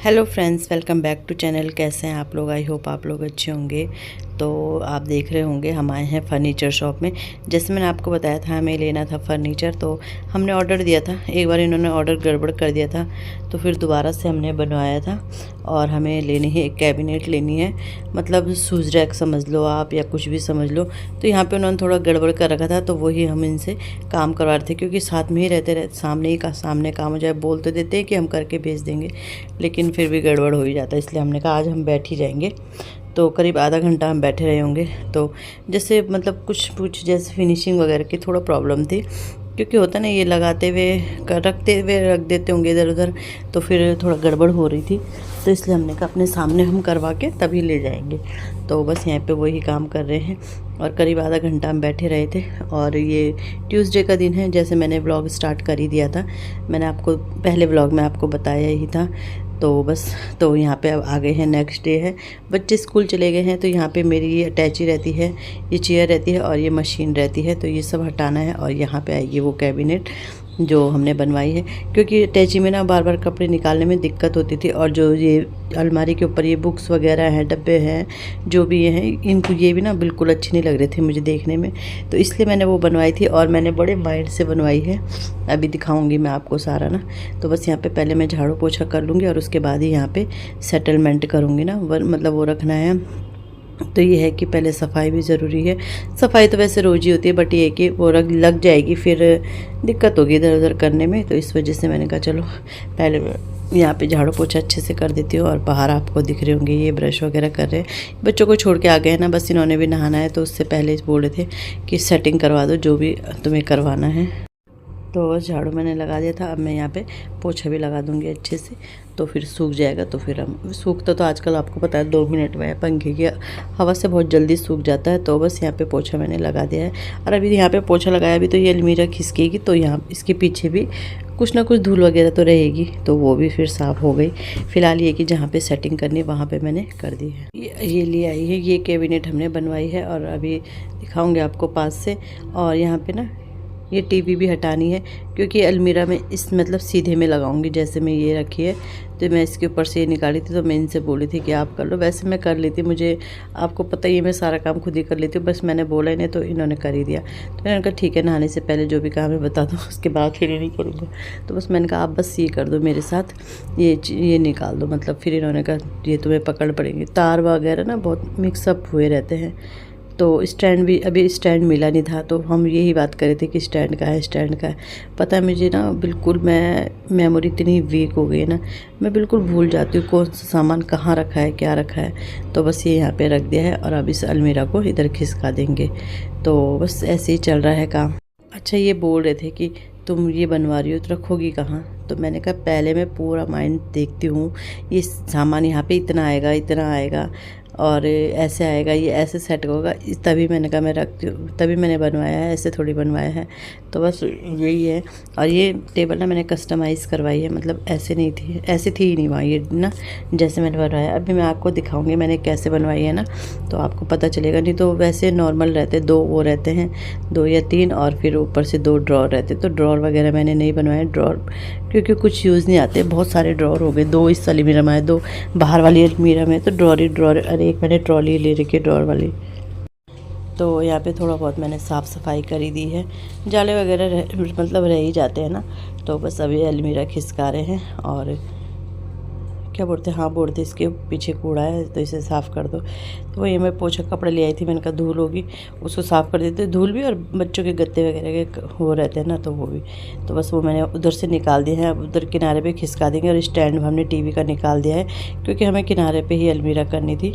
Hello friends, welcome back to channel. कैसे हैं आप लोग? आई होप आप लोग अच्छे होंगे। तो आप देख रहे होंगे हम आए हैं फ़र्नीचर शॉप में। जैसे मैंने आपको बताया था हमें लेना था फ़र्नीचर, तो हमने ऑर्डर दिया था। एक बार इन्होंने ऑर्डर गड़बड़ कर दिया था, तो फिर दोबारा से हमने बनवाया था। और हमें लेनी है एक कैबिनेट लेनी है, मतलब शूज़ रैक समझ लो आप या कुछ भी समझ लो। तो यहाँ पे उन्होंने थोड़ा गड़बड़ कर रखा था, तो वही हम इनसे काम करवा रहे थे, क्योंकि साथ में ही रहते सामने ही का सामने काम हो जाए। बोल तो देते हैं कि हम करके भेज देंगे, लेकिन फिर भी गड़बड़ हो ही जाता है। इसलिए हमने कहा आज हम बैठ ही जाएंगे। तो करीब आधा घंटा हम बैठे रहे होंगे। तो जैसे मतलब कुछ जैसे फिनिशिंग वगैरह की थोड़ा प्रॉब्लम थी, क्योंकि होता ना ये लगाते हुए रखते हुए रख देते होंगे इधर उधर, तो फिर थोड़ा गड़बड़ हो रही थी। तो इसलिए हमने कहा अपने सामने हम करवा के तभी ले जाएंगे। तो बस यहाँ पे वही काम कर रहे हैं और करीब आधा घंटा हम बैठे रहे थे। और ये ट्यूसडे का दिन है, जैसे मैंने व्लॉग स्टार्ट कर ही दिया था। मैंने आपको पहले व्लॉग में आपको बताया ही था। तो बस तो यहाँ पे अब आ गए हैं, नेक्स्ट डे है। बच्चे स्कूल चले गए हैं, तो यहाँ पे मेरी ये अटैची रहती है, ये चेयर रहती है और ये मशीन रहती है। तो ये सब हटाना है और यहाँ पे आएगी वो कैबिनेट जो हमने बनवाई है। क्योंकि अटैची में ना बार बार कपड़े निकालने में दिक्कत होती थी, और जो ये अलमारी के ऊपर ये बुक्स वगैरह हैं, डब्बे हैं, जो भी ये हैं, इनको ये भी ना बिल्कुल अच्छे नहीं लग रहे थे मुझे देखने में। तो इसलिए मैंने वो बनवाई थी और मैंने बड़े माइंड से बनवाई है। अभी दिखाऊंगी मैं आपको सारा ना। तो बस यहाँ पे पहले मैं झाड़ू पोछा कर लूँगी और उसके बाद ही यहाँ पे सेटलमेंट करूँगी ना, मतलब वो रखना है। तो ये है कि पहले सफाई भी ज़रूरी है। सफाई तो वैसे रोज़ ही होती है, बट ये है कि वो रग लग जाएगी, फिर दिक्कत होगी इधर उधर करने में। तो इस वजह से मैंने कहा चलो पहले यहाँ पे झाड़ू पोछा अच्छे से कर देती हूँ। और बाहर आपको दिख रहे होंगे ये ब्रश वगैरह कर रहे हैं। बच्चों को छोड़ के आ गए हैं ना, बस इन्होंने भी नहाना है, तो उससे पहले बोल रहे थे कि सेटिंग करवा दो जो भी तुम्हें करवाना है। तो बस झाड़ू मैंने लगा दिया था। अब मैं यहाँ पे पोछा भी लगा दूँगी अच्छे से, तो फिर सूख जाएगा। तो फिर हम सूखता तो आजकल आपको पता है 2 मिनट में, पंखे की हवा से बहुत जल्दी सूख जाता है। तो बस यहाँ पे पोछा मैंने लगा दिया है। और अभी यहाँ पे पोछा लगाया भी तो ये अलमीरा खिसकेगी, तो यहाँ इसके पीछे भी कुछ ना कुछ धूल वगैरह तो रहेगी, तो वो भी फिर साफ़ हो गई। फ़िलहाल ये कि जहाँ पे सेटिंग करनी वहाँ पे मैंने कर दी है। ये ले आई है, ये कैबिनेट हमने बनवाई है और अभी दिखाऊँगी आपको पास से। और यहाँ पे ना ये टीवी भी हटानी है, क्योंकि अलमीरा में इस मतलब सीधे में लगाऊंगी। जैसे मैं ये रखी है, तो मैं इसके ऊपर से ये निकाली थी, तो मैं इनसे बोली थी कि आप कर लो। वैसे मैं कर लेती, मुझे आपको पता ही है मैं सारा काम खुद ही कर लेती हूँ, बस मैंने बोला इन्हें तो इन्होंने कर ही दिया। तो मैंने कहा ठीक है, नहाने से पहले जो भी काम है बता दो, उसके बाद फिर नहीं करूँगा। तो बस मैंने कहा आप बस ये कर दो मेरे साथ, ये निकाल दो। मतलब फिर इन्होंने कहा ये तुम्हें पकड़ पड़ेंगे, तार वगैरह ना बहुत मिक्सअप हुए रहते हैं। तो स्टैंड भी अभी स्टैंड मिला नहीं था, तो हम यही बात कर रहे थे कि स्टैंड का है, स्टैंड का है। पता है मुझे ना बिल्कुल मैं मेमोरी इतनी वीक हो गई ना, मैं बिल्कुल भूल जाती हूँ कौन सा सामान कहाँ रखा है, क्या रखा है। तो बस ये यहाँ पे रख दिया है और अब इस अलमीरा को इधर खिसका देंगे। तो बस ऐसे ही चल रहा है काम। अच्छा, ये बोल रहे थे कि तुम ये बनवा रही हो तो रखोगी कहाँ? तो मैंने कहा पहले मैं पूरा माइंड देखती हूँ, ये सामान यहाँ पे इतना आएगा, इतना आएगा और ऐसे आएगा, ये ऐसे सेट होगा, तभी मैंने कहा मैं रखती हूँ, तभी मैंने बनवाया है, ऐसे थोड़ी बनवाया है। तो बस यही है। और ये टेबल ना मैंने कस्टमाइज़ करवाई है, मतलब ऐसे नहीं थी, ऐसे थी ही नहीं वहाँ, ये ना जैसे मैंने बनवाया। अभी मैं आपको दिखाऊंगी मैंने कैसे बनवाई है ना, तो आपको पता चलेगा। नहीं तो वैसे नॉर्मल रहते, 2 वो रहते हैं, 2 या 3, और फिर ऊपर से 2 ड्रॉर रहते। तो ड्रॉर वगैरह मैंने नहीं बनवाए, ड्रॉर क्योंकि कुछ यूज़ नहीं आते। बहुत सारे ड्रॉर हो गए, 2 इस अलमीरा में है, 2 बाहर वाली अलमीरा में, तो ड्रॉर ही ड्रॉर। अरे एक मैंने ट्रॉली ले रखी है ड्रॉर वाली। तो यहाँ पे थोड़ा बहुत मैंने साफ़ सफाई कर ही दी है। जाले वगैरह मतलब रह ही जाते हैं ना। तो बस अभी अलमीरा खिसका रहे हैं। और क्या बोलते हैं, हाँ बोलते इसके पीछे कूड़ा है तो इसे साफ़ कर दो। तो वही मैं पोछा कपड़े ले आई थी, मैंने कहा धूल होगी, उसको साफ़ कर देते। धूल भी और बच्चों के गत्ते वगैरह के वो रहते हैं ना, तो वो भी। तो बस वो मैंने उधर से निकाल दिया है। अब उधर किनारे पे खिसका देंगे। और स्टैंड हमने टीवी का निकाल दिया है, क्योंकि हमें किनारे पे ही अलमीरा करनी थी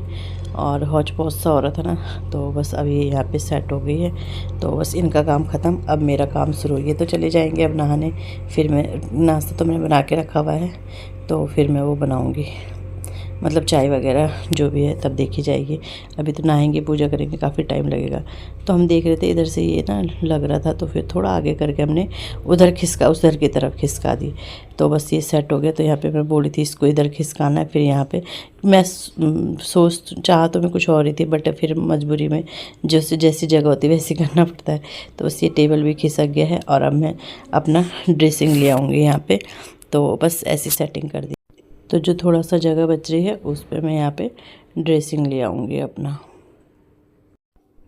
और हौच पौच सा हो रहा था ना। तो बस अब ये यहाँ पे सेट हो गई है। तो बस इनका काम ख़त्म, अब मेरा काम शुरू। ये तो चले जाएंगे अब नहाने। फिर मैं नाश्ता तो मैंने बना के रखा हुआ है, तो फिर मैं वो बनाऊंगी, मतलब चाय वगैरह जो भी है तब देखी जाएगी। अभी तो नहाएंगे, पूजा करेंगे, काफ़ी टाइम लगेगा। तो हम देख रहे थे इधर से ये ना लग रहा था, तो फिर थोड़ा आगे करके हमने उधर खिसका, उधर की तरफ खिसका दी। तो बस ये सेट हो गया। तो यहाँ पे मैं बोली थी इसको इधर खिसकाना है। फिर यहाँ पे मैं चाह तो मैं कुछ और ही थी, बट फिर मजबूरी में जैसी जगह होती है वैसे करना पड़ता है। तो बस ये टेबल भी खिसक गया है और अब मैं अपना ड्रेसिंग ले आऊँगी यहाँ पर। तो बस ऐसी सेटिंग कर दी। तो जो थोड़ा सा जगह बच रही है उस पर मैं यहाँ पे ड्रेसिंग ले आऊँगी अपना।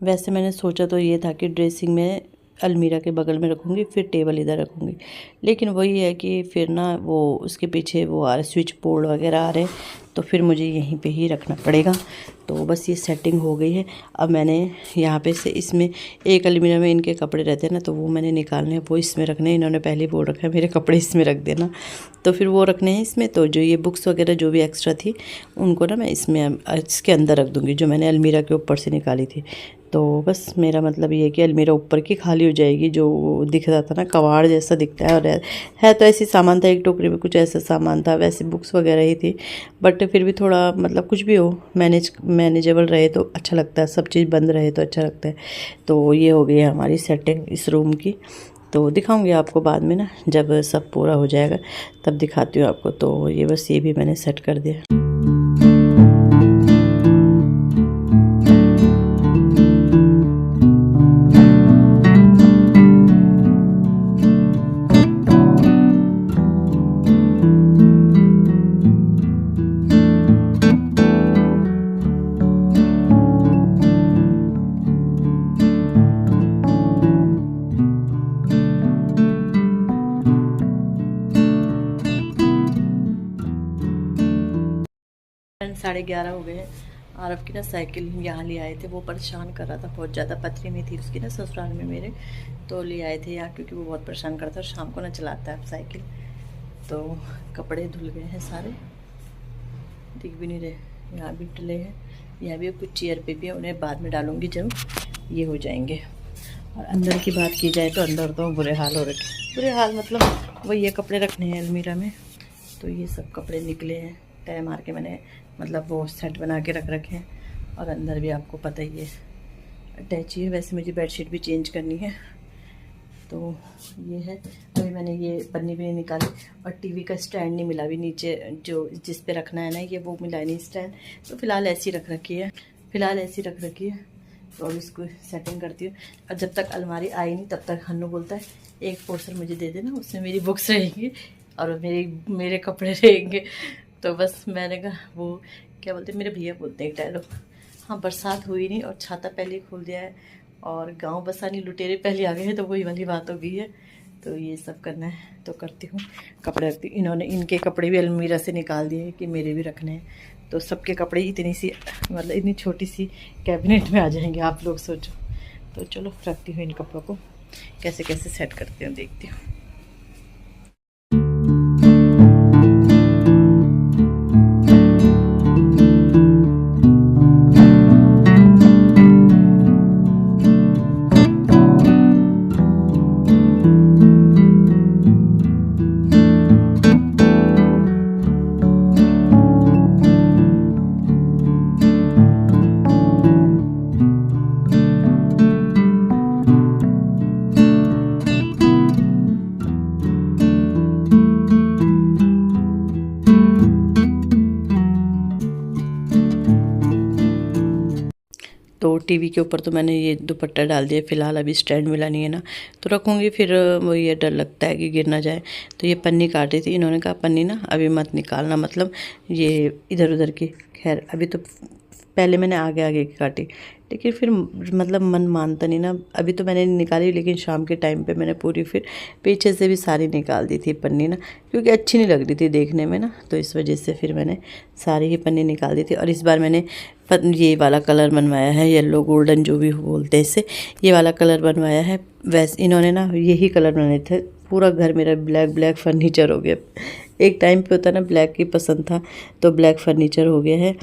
वैसे मैंने सोचा तो ये था कि ड्रेसिंग में अलमीरा के बगल में रखूँगी, फिर टेबल इधर रखूँगी, लेकिन वही है कि फिर ना वो उसके पीछे वो आ रहे स्विच बोर्ड वगैरह आ रहे हैं, तो फिर मुझे यहीं पे ही रखना पड़ेगा। तो बस ये सेटिंग हो गई है। अब मैंने यहाँ पे से इसमें एक अलमीरा में इनके कपड़े रहते हैं ना, तो वो मैंने निकालने हैं, वो इसमें रखने हैं। इन्होंने पहले बोल रखा है मेरे कपड़े इसमें रख देना, तो फिर वो रखने हैं इसमें। तो जो ये बुक्स वगैरह जो भी एक्स्ट्रा थी उनको ना मैं इसके अंदर रख दूँगी, जो मैंने अलमीरा के ऊपर से निकाली थी। तो बस मेरा मतलब ये है कि अलमीरा ऊपर की खाली हो जाएगी, जो दिख रहा था ना कबाड़ जैसा दिखता है। और है तो ऐसी सामान था, एक टोकरी में कुछ ऐसा सामान था, वैसे बुक्स वगैरह ही थी, बट फिर भी थोड़ा मतलब कुछ भी हो मैनेजेबल रहे तो अच्छा लगता है, सब चीज़ बंद रहे तो अच्छा लगता है। तो ये हो गई है हमारी सेटिंग इस रूम की। तो दिखाऊंगी आपको बाद में ना, जब सब पूरा हो जाएगा तब दिखाती हूँ आपको। तो ये बस ये भी मैंने सेट कर दिया। फ्रेंड्स 11:30 हो गए हैं। आरव की ना साइकिल यहाँ ले आए थे, वो परेशान कर रहा था बहुत ज़्यादा, पथरी में थी उसकी ना ससुराल में मेरे, तो ले आए थे यहाँ क्योंकि वो बहुत परेशान करता है और शाम को ना चलाता है साइकिल। तो कपड़े धुल गए हैं सारे, दिख भी नहीं रहे, यहाँ भी डले हैं, यहाँ भी कुछ चेयर पे भी है, उन्हें बाद में डालूँगी जब ये हो जाएंगे। और अंदर की बात की जाए तो अंदर तो बुरे हाल हो रखे, बुरे हाल मतलब वो ये कपड़े रखने हैं अलमीरा में, तो ये सब कपड़े निकले हैं, तय मार के मैंने मतलब वो सेट बना के रख रखे हैं। और अंदर भी आपको पता ही है अटैची है। वैसे मुझे बेडशीट भी चेंज करनी है, तो ये है। अभी मैंने ये पन्नी भी नहीं निकाली, और टीवी का स्टैंड नहीं मिला अभी नीचे, जो जिस पे रखना है ना ये वो मिला नहीं स्टैंड, तो फ़िलहाल ऐसी रख रखी है, तो अब इसको सेटिंग करती हूँ। और जब तक अलमारी आई नहीं तब तक हन्नू बोलता है एक पोर्शन मुझे दे देना, उसमें मेरी बुक्स रहेंगी और मेरे कपड़े रहेंगे। तो बस मैंने कहा, वो क्या बोलते हैं मेरे भैया बोलते हैं एक डायलॉग, हाँ बरसात हुई नहीं और छाता पहले ही खोल दिया है, और गांव बसानी लुटेरे पहले आ गए हैं, तो वही वाली बात हो गई है। तो ये सब करना है, तो करती हूँ, कपड़े रखती हूँ। इन्होंने इनके कपड़े भी अलमीरा से निकाल दिए कि मेरे भी रखने हैं, तो सबके कपड़े इतनी सी मतलब इतनी छोटी सी कैबिनेट में आ जाएंगे, आप लोग सोचो। तो चलो रखती हूँ इन कपड़ों को, कैसे कैसे सेट करती हूँ देखती हूँ। तो टीवी के ऊपर तो मैंने ये दुपट्टा डाल दिया, फ़िलहाल अभी स्टैंड मिला नहीं है ना, तो रखूँगी, फिर वो ये डर लगता है कि गिर ना जाए। तो ये पन्नी काटी थी, इन्होंने कहा पन्नी ना अभी मत निकालना, मतलब ये इधर उधर की, खैर अभी तो पहले मैंने आगे आगे की काटी, लेकिन फिर मतलब मन मानता नहीं ना, अभी तो मैंने निकाली, लेकिन शाम के टाइम पे मैंने पूरी फिर पीछे से भी सारी निकाल दी थी पन्नी ना, क्योंकि अच्छी नहीं लग रही थी देखने में ना, तो इस वजह से फिर मैंने सारी ही पन्नी निकाल दी थी। और इस बार मैंने ये वाला कलर बनवाया है, येलो गोल्डन जो भी बोलते हैं इससे, ये वाला कलर बनवाया है। वैसे इन्होंने ना यही कलर बनाए थे, पूरा घर मेरा ब्लैक ब्लैक फर्नीचर हो गया। एक टाइम पे होता ना ब्लैक ही पसंद था, तो ब्लैक फर्नीचर हो गया है।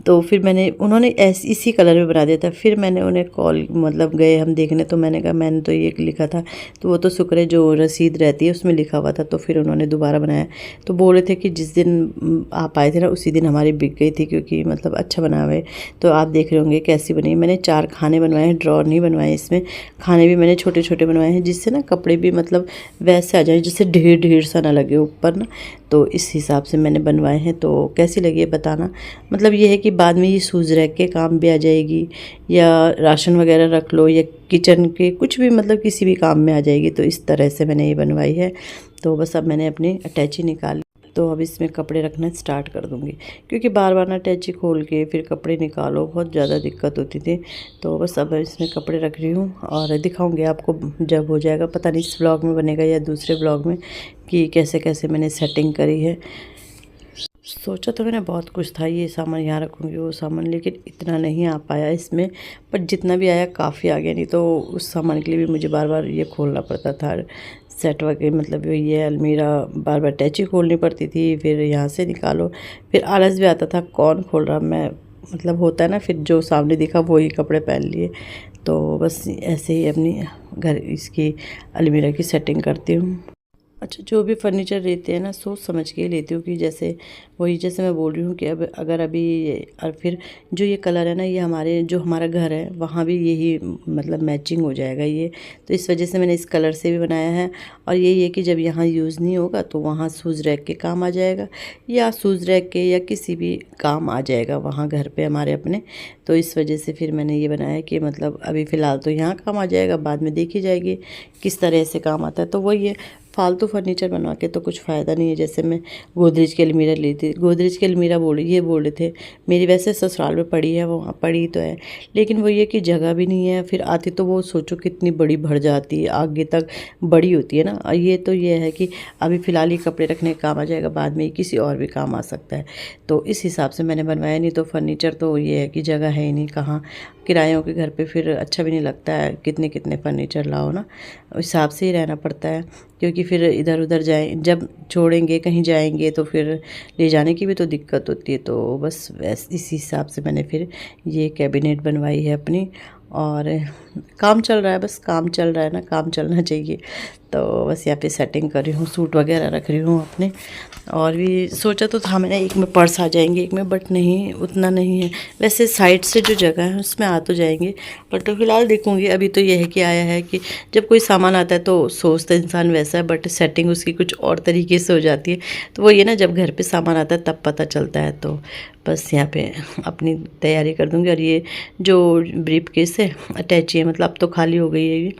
तो फिर उन्होंने इसी कलर में बना दिया था। फिर मैंने उन्हें कॉल मतलब गए हम देखने, तो मैंने कहा मैंने तो ये लिखा था, तो वो तो शुक्र है जो रसीद रहती है उसमें लिखा हुआ था, तो फिर उन्होंने दोबारा बनाया। तो बोल रहे थे कि जिस दिन आप आए थे ना उसी दिन हमारी बिक गई थी, क्योंकि मतलब अच्छा बना हुआ है। तो आप देख रहे होंगे कैसी बनी। मैंने 4 खाने बनवाए हैं, ड्रॉर नहीं बनवाए इसमें, खाने भी मैंने छोटे छोटे बनवाए हैं, जिससे ना कपड़े भी मतलब वैसे आ जाए, जिससे ढेर ढेर सा ना लगे ऊपर ना, तो इस हिसाब से मैंने बनवाए हैं। तो कैसी लगी है बताना। मतलब ये है कि बाद में ये सूज रह के काम भी आ जाएगी, या राशन वगैरह रख लो, या किचन के कुछ भी मतलब किसी भी काम में आ जाएगी। तो इस तरह से मैंने ये बनवाई है। तो बस अब मैंने अपनी अटैची निकाल तो अब इसमें कपड़े रखना स्टार्ट कर दूँगी, क्योंकि बार बार ना अटैची खोल के फिर कपड़े निकालो, बहुत ज़्यादा दिक्कत होती थी। तो बस अब इसमें कपड़े रख रही हूँ और दिखाऊँगी आपको जब हो जाएगा। पता नहीं इस ब्लॉग में बनेगा या दूसरे ब्लॉग में कि कैसे कैसे मैंने सेटिंग करी है। सोचा तो मैंने बहुत कुछ था, ये सामान यहाँ रखूँगी वो सामान, लेकिन इतना नहीं आ पाया इसमें। पर जितना भी आया काफ़ी आ गया, नहीं तो उस सामान के लिए भी मुझे बार बार ये खोलना पड़ता था। सेट वगैरह मतलब ये अलमीरा बार बार अटैची खोलनी पड़ती थी, फिर यहाँ से निकालो, फिर आलस भी आता था कौन खोल रहा। मैं मतलब होता है ना, फिर जो सामने दिखा वही कपड़े पहन लिए। तो बस ऐसे ही अपनी घर इसकी अलमीरा की सेटिंग करती हूँ। अच्छा, जो भी फर्नीचर लेते हैं ना सोच समझ के ही लेती हूँ, कि जैसे वही जैसे मैं बोल रही हूँ कि अब अगर अभी और फिर जो ये कलर है ना, ये हमारे जो हमारा घर है वहाँ भी यही मतलब मैचिंग हो जाएगा ये। तो इस वजह से मैंने इस कलर से भी बनाया है। और यही है कि जब यहाँ यूज़ नहीं होगा तो वहाँ शूज़ रैक के काम आ जाएगा, या शूज़ रैक के या किसी भी काम आ जाएगा वहाँ घर पे हमारे अपने। तो इस वजह से फिर मैंने ये बनाया कि मतलब अभी फ़िलहाल तो यहाँ काम आ जाएगा, बाद में देखी जाएगी किस तरह से काम आता है। तो वही है, फालतू फर्नीचर बनवा के तो कुछ फ़ायदा नहीं है। जैसे मैं गोदरेज की अलमीरा ली थी, गोदरेज की अलमीरा ये बोल रहे थे मेरी, वैसे ससुराल में पड़ी है, वहाँ पड़ी तो है, लेकिन वो ये कि जगह भी नहीं है। फिर आती तो वो सोचो कितनी बड़ी भर जाती है, आगे तक बड़ी होती है ना। और ये तो ये है कि अभी फ़िलहाल ये कपड़े रखने का काम आ जाएगा, बाद में किसी और भी काम आ सकता है। तो इस हिसाब से मैंने बनवाया, नहीं तो फर्नीचर तो ये है कि जगह है ही नहीं, कहाँ किरायों के घर पे फिर अच्छा भी नहीं लगता है, कितने कितने फर्नीचर लाओ ना, हिसाब से ही रहना पड़ता है। क्योंकि फिर इधर उधर जाए जब छोड़ेंगे कहीं जाएंगे तो फिर ले जाने की भी तो दिक्कत होती है। तो बस इसी हिसाब से मैंने फिर ये कैबिनेट बनवाई है अपनी। और काम चल रहा है, बस काम चल रहा है ना, काम चलना चाहिए। तो बस यहाँ पे सेटिंग कर रही हूँ, सूट वगैरह रख रही हूँ अपने। और भी सोचा तो था मैंने एक में पर्स आ जाएंगे, एक में, बट नहीं उतना नहीं है। वैसे साइड से जो जगह है उसमें आ तो जाएंगे, बट तो फिलहाल देखूँगी। अभी तो यह है कि आया है कि जब कोई सामान आता है तो सोचता इंसान वैसा है, बट सेटिंग उसकी कुछ और तरीके से हो जाती है। तो वो ये ना, जब घर पे सामान आता है तब पता चलता है। तो बस यहाँ पे अपनी तैयारी कर दूँगी। और ये जो ब्रीफ केस है अटैची है, मतलब अब तो खाली हो गई है ये,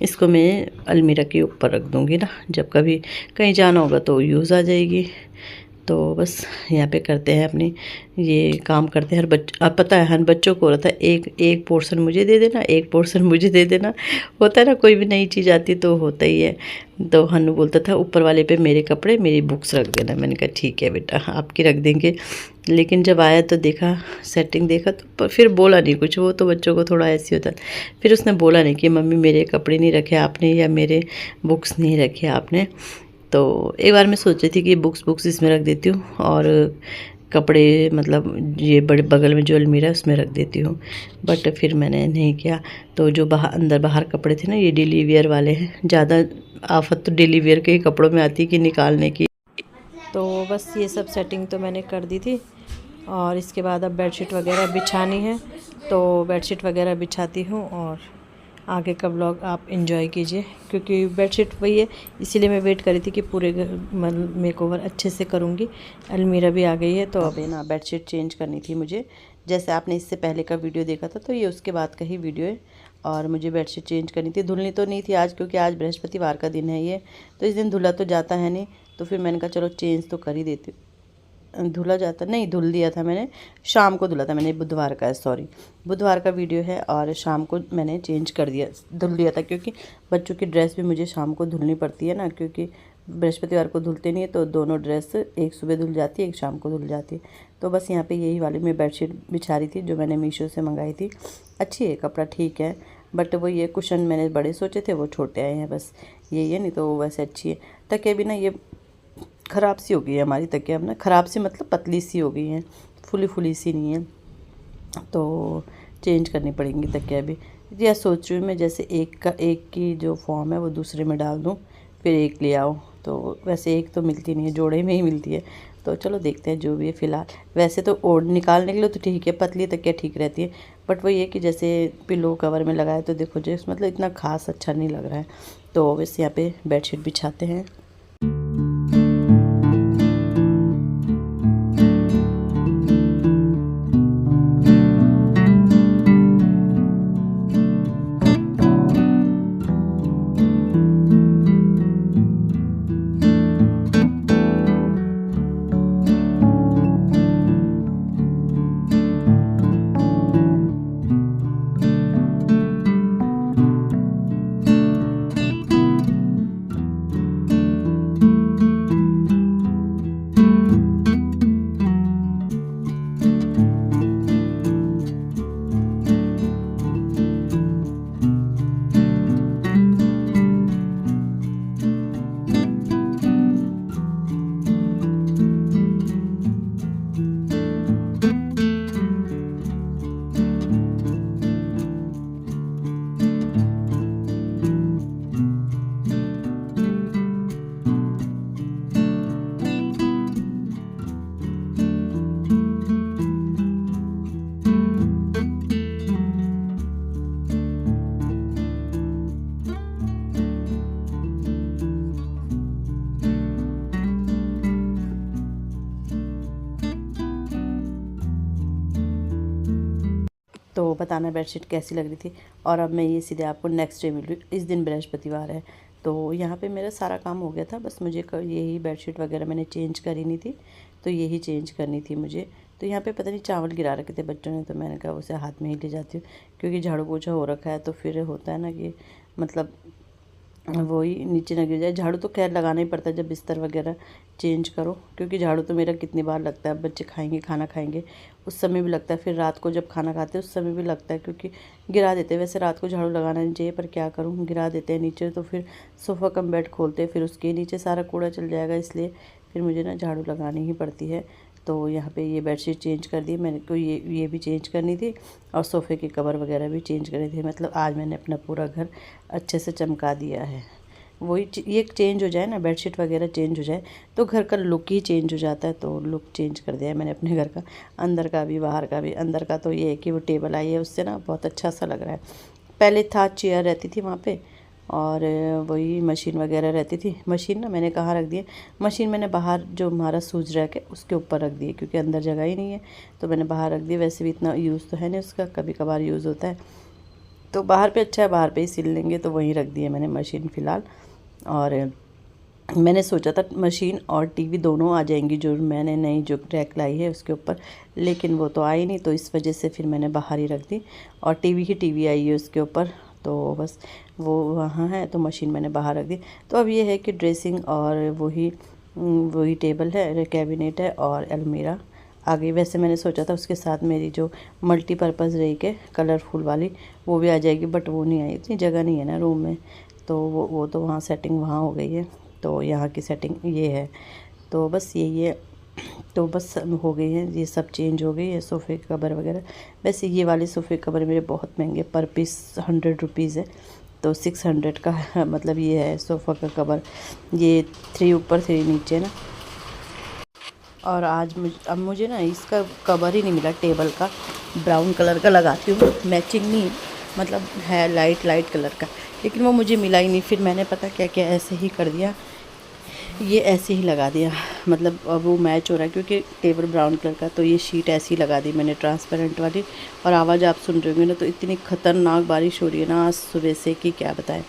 इसको मैं अलमीरा के ऊपर रख दूँगी ना, जब कभी कहीं जाना होगा तो यूज़ आ जाएगी। तो बस यहाँ पे करते हैं अपनी ये काम करते हैं। अब पता है हर बच्चों को रहता है एक एक पोर्शन मुझे दे देना, एक पोर्शन मुझे दे देना। होता है ना, कोई भी नई चीज़ आती तो होता ही है। तो हन्नू बोलता था ऊपर वाले पे मेरे कपड़े मेरी बुक्स रख देना। मैंने कहा ठीक है बेटा आपकी रख देंगे। लेकिन जब आया तो देखा, सेटिंग देखा, तो फिर बोला नहीं कुछ। वो तो बच्चों को थोड़ा ऐसे होता है। फिर उसने बोला नहीं कि मम्मी मेरे कपड़े नहीं रखे आपने, या मेरे बुक्स नहीं रखे आपने। तो एक बार मैं सोच रही थी कि बुक्स इसमें रख देती हूँ, और कपड़े मतलब ये बड़े बगल में जो अलमीरा है उसमें रख देती हूँ, बट फिर मैंने नहीं किया। तो जो अंदर बाहर कपड़े थे ना, ये डेली वेयर वाले हैं। ज़्यादा आफत तो डेली वेयर के ही कपड़ों में आती है कि निकालने की। तो बस ये सब सेटिंग तो मैंने कर दी थी, और इसके बाद अब बेडशीट वगैरह बिछानी है। तो बेडशीट वगैरह बिछाती हूँ, और आगे का व्लॉग आप एंजॉय कीजिए। क्योंकि बेडशीट वही है, इसीलिए मैं वेट करी थी कि पूरे मेकओवर अच्छे से करूँगी। अलमीरा भी आ गई है, तो अब ना बेडशीट चेंज करनी थी मुझे। जैसे आपने इससे पहले का वीडियो देखा था, तो ये उसके बाद का ही वीडियो है। और मुझे बेडशीट चेंज करनी थी, धुलनी तो नहीं थी आज, क्योंकि आज बृहस्पतिवार का दिन है ये, तो इस दिन धुला तो जाता है नहीं। तो फिर मैंने कहा चलो चेंज तो कर ही देती हूँ। धुला जाता नहीं, धुल दिया था मैंने, शाम को धुला था मैंने, बुधवार का है, सॉरी बुधवार का वीडियो है। और शाम को मैंने चेंज कर दिया, धुल दिया था, क्योंकि बच्चों की ड्रेस भी मुझे शाम को धुलनी पड़ती है ना, क्योंकि बृहस्पतिवार को धुलते नहीं है। तो दोनों ड्रेस एक सुबह धुल जाती है, एक शाम को धुल जाती है। तो बस यहाँ पे यही वाली मैं बेडशीट बिछा रही थी, जो मैंने मीशो से मंगाई थी। अच्छी है, कपड़ा ठीक है, बट वो ये कुशन मैंने बड़े सोचे थे, वो छोटे आए हैं, बस यही है। नहीं तो वैसे अच्छी है। तकिया भी ना ये ख़राब सी हो गई है हमारी तकिया, अब ना ख़राब सी मतलब पतली सी हो गई है, फुली फुली सी नहीं है। तो चेंज करनी पड़ेंगी तकिया भी। यह सोच रही हूँ मैं, जैसे एक की जो फॉर्म है वो दूसरे में डाल दूँ, फिर एक ले आओ। तो वैसे एक तो मिलती नहीं है, जोड़े में ही मिलती है। तो चलो देखते हैं जो भी है फ़िलहाल। वैसे तो ओढ़ निकालने के लिए तो ठीक है, पतली तकिया ठीक रहती है, बट वो ये कि जैसे पिलो कवर में लगाए तो देखो जैसे मतलब इतना खास अच्छा नहीं लग रहा है। तो वैसे यहाँ पे बेडशीट बिछाते हैं। तो बताना बेडशीट कैसी लग रही थी। और अब मैं ये सीधे आपको नेक्स्ट डे मिल रही हूँ। इस दिन बृहस्पतिवार है, तो यहाँ पे मेरा सारा काम हो गया था। बस मुझे यही बेडशीट वगैरह मैंने चेंज करी नहीं थी, तो यही चेंज करनी थी मुझे। तो यहाँ पे पता नहीं चावल गिरा रखे थे बच्चों ने, तो मैंने कहा उसे हाथ में ही ले जाती हूँ, क्योंकि झाड़ू पोछा हो रखा है तो फिर होता है ना कि मतलब वही नीचे ना गिर जाए। झाड़ू तो खैर लगाना ही पड़ता है जब बिस्तर वगैरह चेंज करो, क्योंकि झाड़ू तो मेरा कितनी बार लगता है। बच्चे खाएंगे, खाना खाएंगे उस समय भी लगता है, फिर रात को जब खाना खाते हैं उस समय भी लगता है, क्योंकि गिरा देते हैं। वैसे रात को झाड़ू लगाना नहीं चाहिए, पर क्या करूँ, गिरा देते हैं नीचे, तो फिर सोफ़ा कम बेड खोलते हैं, फिर उसके नीचे सारा कूड़ा चल जाएगा, इसलिए फिर मुझे ना झाड़ू लगानी ही पड़ती है। तो यहाँ पे ये बेडशीट चेंज कर दी मैंने को, ये भी चेंज करनी थी, और सोफ़े के कवर वगैरह भी चेंज करने थे। मतलब आज मैंने अपना पूरा घर अच्छे से चमका दिया है। वही ये चेंज हो जाए ना, बेडशीट वगैरह चेंज हो जाए तो घर का लुक ही चेंज हो जाता है। तो लुक चेंज कर दिया है मैंने अपने घर का, अंदर का भी बाहर का भी। अंदर का तो ये है कि वो टेबल आई है, उससे ना बहुत अच्छा सा लग रहा है। पहले था चेयर रहती थी वहाँ पे, और वही मशीन वगैरह रहती थी। मशीन ना मैंने कहाँ रख दी है, मशीन मैंने बाहर जो हमारा सूज रैक है उसके ऊपर रख दी है, क्योंकि अंदर जगह ही नहीं है, तो मैंने बाहर रख दी। वैसे भी इतना यूज़ तो है नहीं उसका, कभी कभार यूज़ होता है, तो बाहर पे अच्छा है, बाहर पे ही सिल लेंगे, तो वहीं रख दी है मैंने मशीन फ़िलहाल। और मैंने सोचा था मशीन और टीवी दोनों आ जाएंगी, जो मैंने नई जो रैक लाई है उसके ऊपर, लेकिन वो तो आई नहीं, तो इस वजह से फिर मैंने बाहर ही रख दी। और टीवी ही टीवी आई है उसके ऊपर, तो बस वो वहाँ है, तो मशीन मैंने बाहर रख दी। तो अब ये है कि ड्रेसिंग और वही टेबल है, कैबिनेट है और अलमीरा आ गई। वैसे मैंने सोचा था उसके साथ मेरी जो मल्टीपर्पज़ रैक है कलरफुल वाली, वो भी आ जाएगी, बट वो नहीं आई, इतनी जगह नहीं है ना रूम में, तो वो तो वहाँ सेटिंग वहाँ हो गई है। तो यहाँ की सेटिंग ये है, तो बस यही है। तो बस हो गई है, ये सब चेंज हो गई है, सोफ़े कवर वगैरह। वैसे ये वाले सोफ़े कवर मेरे बहुत महंगे, पर पीस 100 रुपीज़ है, तो 600 का मतलब ये है सोफ़ा का कवर। ये 3 ऊपर 3 नीचे ना। और आज अब मुझे ना इसका कवर ही नहीं मिला टेबल का, ब्राउन कलर का लगाती हूँ, मैचिंग नहीं मतलब है, लाइट लाइट कलर का, लेकिन वो मुझे मिला ही नहीं। फिर मैंने पता क्या क्या ऐसे ही कर दिया, ये ऐसे ही लगा दिया, मतलब अब वो मैच हो रहा है, क्योंकि टेबल ब्राउन कलर का, तो ये शीट ऐसी लगा दी मैंने ट्रांसपेरेंट वाली। और आवाज़ आप सुन रहे होंगे ना, तो इतनी ख़तरनाक बारिश हो रही है ना आज सुबह से कि क्या बताएं।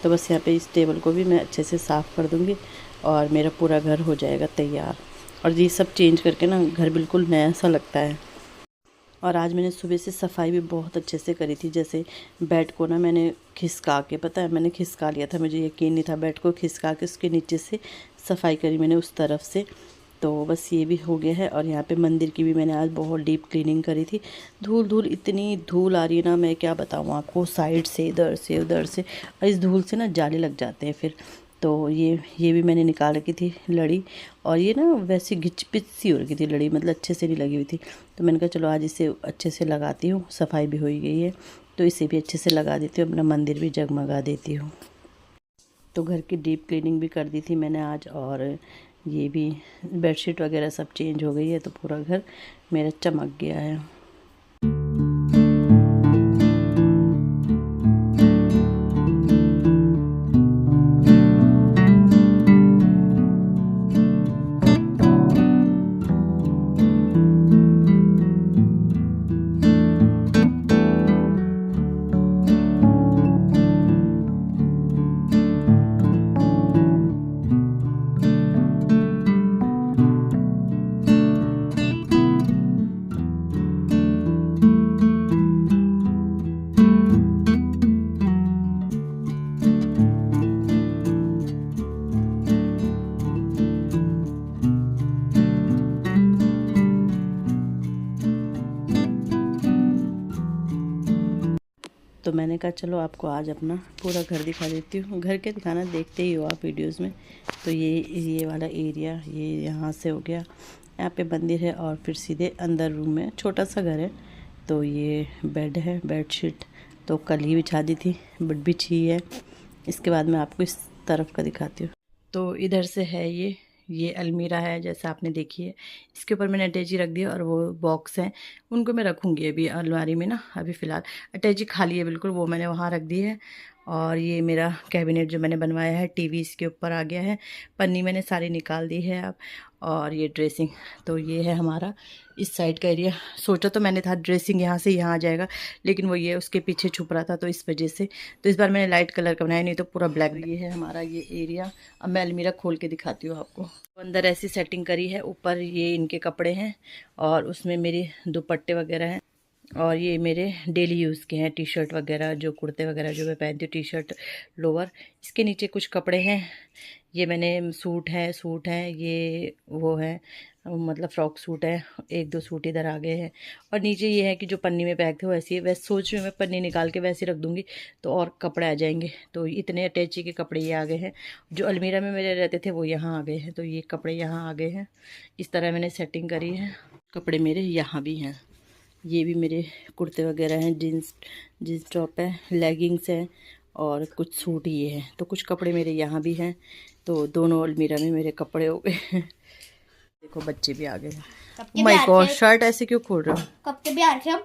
तो बस यहाँ पे इस टेबल को भी मैं अच्छे से साफ़ कर दूँगी, और मेरा पूरा घर हो जाएगा तैयार। और ये सब चेंज करके ना घर बिल्कुल नया सा लगता है। और आज मैंने सुबह से सफाई भी बहुत अच्छे से करी थी। जैसे बेड को ना मैंने खिसका के, पता है मैंने खिसका लिया था, मुझे यकीन नहीं था, बेड को खिसका के उसके नीचे से सफाई करी मैंने उस तरफ से। तो बस ये भी हो गया है। और यहाँ पे मंदिर की भी मैंने आज बहुत डीप क्लीनिंग करी थी। धूल धूल, इतनी धूल आ रही है ना, मैं क्या बताऊँ आपको, साइड से इधर से उधर से, और इस धूल से ना जाले लग जाते हैं फिर। तो ये भी मैंने निकाल रखी थी लड़ी, और ये ना वैसे घिच पिच सी हो रखी थी लड़ी, मतलब अच्छे से नहीं लगी हुई थी। तो मैंने कहा चलो आज इसे अच्छे से लगाती हूँ, सफाई भी हो ही गई है, तो इसे भी अच्छे से लगा देती हूँ, अपना मंदिर भी जगमगा देती हूँ। तो घर की डीप क्लीनिंग भी कर दी थी मैंने आज, और ये भी बेडशीट वगैरह सब चेंज हो गई है, तो पूरा घर मेरा चमक गया है। तो मैंने कहा चलो आपको आज अपना पूरा घर दिखा देती हूँ। घर के दिखाना देखते ही हो आप वीडियोज़ में। तो ये वाला एरिया ये यहाँ से हो गया, यहाँ पे मंदिर है, और फिर सीधे अंदर रूम में छोटा सा घर है। तो ये बेड है, बेडशीट तो कल ही बिछा दी थी, बट बिछी है। इसके बाद मैं आपको इस तरफ का दिखाती हूँ। तो इधर से है ये अलमीरा है, जैसे आपने देखी है। इसके ऊपर मैंने अटैची रख दी है, और वो बॉक्स हैं उनको मैं रखूँगी अभी अलमारी में ना। अभी फ़िलहाल अटैची खाली है बिल्कुल, वो मैंने वहाँ रख दी है। और ये मेरा कैबिनेट जो मैंने बनवाया है, टीवी इसके ऊपर आ गया है, पन्नी मैंने सारी निकाल दी है अब। और ये ड्रेसिंग, तो ये है हमारा इस साइड का एरिया। सोचा तो मैंने था ड्रेसिंग यहाँ से यहाँ आ जाएगा, लेकिन वो ये उसके पीछे छुप रहा था, तो इस वजह से तो इस बार मैंने लाइट कलर का बनाया, नहीं तो पूरा ब्लैक। ये है हमारा ये एरिया। अब मैं अलमीरा खोल के दिखाती हूँ आपको। अंदर ऐसी सेटिंग करी है, ऊपर ये इनके कपड़े हैं और उसमें मेरे दुपट्टे वगैरह हैं, और ये मेरे डेली यूज़ के हैं, टी शर्ट वगैरह, जो कुर्ते वगैरह जो मैं पहनती हूँ, टी शर्ट लोअर। इसके नीचे कुछ कपड़े हैं, ये मैंने सूट हैं, ये वो है मतलब फ्रॉक सूट है, 1-2 सूट इधर आ गए हैं। और नीचे ये है कि जो पन्नी में पैक थे वो ऐसी है, वैसे सोच रही हूँ मैं पन्नी निकाल के वैसे रख दूँगी तो और कपड़े आ जाएंगे। तो इतने अटैची के कपड़े ये आ गए हैं, जो अलमीरा में मेरे रहते थे वो यहाँ आ गए हैं, तो ये कपड़े यहाँ आ गए हैं। इस तरह मैंने सेटिंग करी है। कपड़े मेरे यहाँ भी हैं, ये भी मेरे कुर्ते वगैरह हैं, जीन्स टॉप है, लेगिंग्स है और कुछ सूट ये है। तो कुछ कपड़े मेरे यहाँ भी हैं, तो दोनों अलमीरा में मेरे कपड़े हो गए हैं। देखो बच्चे भी आ गए हैं। माय गॉड, शर्ट ऐसे क्यों खोल रहे हो? कब के भी आ रहे हम?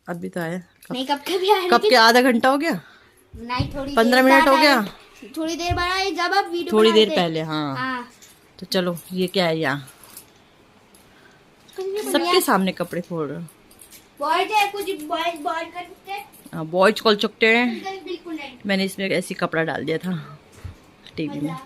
अभी तो आया। नहीं, कब के भी आ रहे? कब के? आधा घंटा हो गया? नहीं, थोड़ी 15 मिनट हो गया। थोड़ी देर बाद आए जब आप वीडियो थोड़ी देर पहले। हाँ, हाँ। तो चलो, ये क्या है यहाँ सबके सामने कपड़े खोल रहे हो? बॉयज है, कुछ बॉयज कर सकते हैं, बॉयज खोल सकते हैं। बिल्कुल नहीं। मैंने इसमें ऐसी कपड़ा डाल दिया था टीवी में।